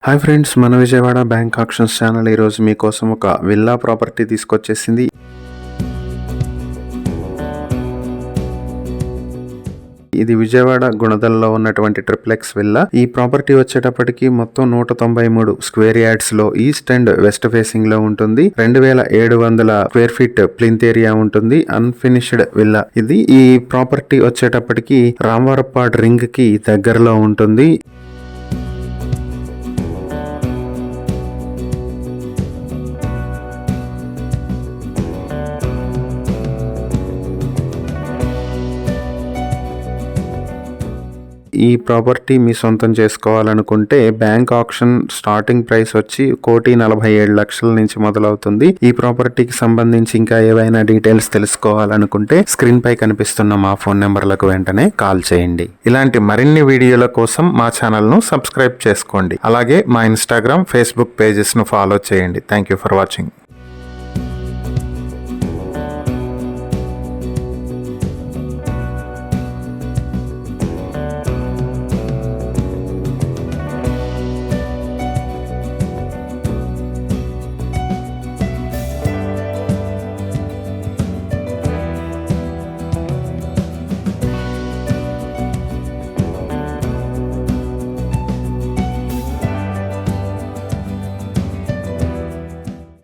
Hi friends, మన Vijayawada bank actions channel ఈరోజు మీకోసం ఒక విల్లా ప్రాపర్టీ తీసుకొచ్చేసింది. ఇది విజయవాడ గుణదల్లో ఉన్నటువంటి ట్రిప్లెక్స్ విల్లా. ఈ ప్రాపర్టీ వచ్చేటప్పటికి మొత్తం 193 స్క్వేర్ యార్డ్స్ లో ఈస్ట్ అండ్ వెస్ట్ ఫేసింగ్ లో ఉంటుంది. 2700 స్క్వేర్ ఫీట్ ప్లింత్ ఏరియా ఉంటుంది. అన్ఫినిష్డ్ విల్లా ఇది. ఈ ప్రాపర్టీ వచ్చేటప్పటికి రామవరపాడ్ రింగ్ కి దగ్గరలో ఉంటుంది. ఈ ప్రాపర్టీ మీ సొంతం చేసుకోవాలనుకుంటే బ్యాంక్ ఆక్షన్ స్టార్టింగ్ ప్రైస్ వచ్చి 1,47,00,000 నుంచి మొదలవుతుంది. ఈ ప్రాపర్టీకి సంబంధించి ఇంకా ఏవైనా డీటెయిల్స్ తెలుసుకోవాలనుకుంటే స్క్రీన్ పై కనిపిస్తున్న మా ఫోన్ నెంబర్లకు వెంటనే కాల్ చేయండి. ఇలాంటి మరిన్ని వీడియోల కోసం మా ఛానల్ ను సబ్స్క్రైబ్ చేసుకోండి. అలాగే మా ఇన్స్టాగ్రామ్, ఫేస్బుక్ పేజెస్ ను ఫాలో చేయండి. Thank you for watching.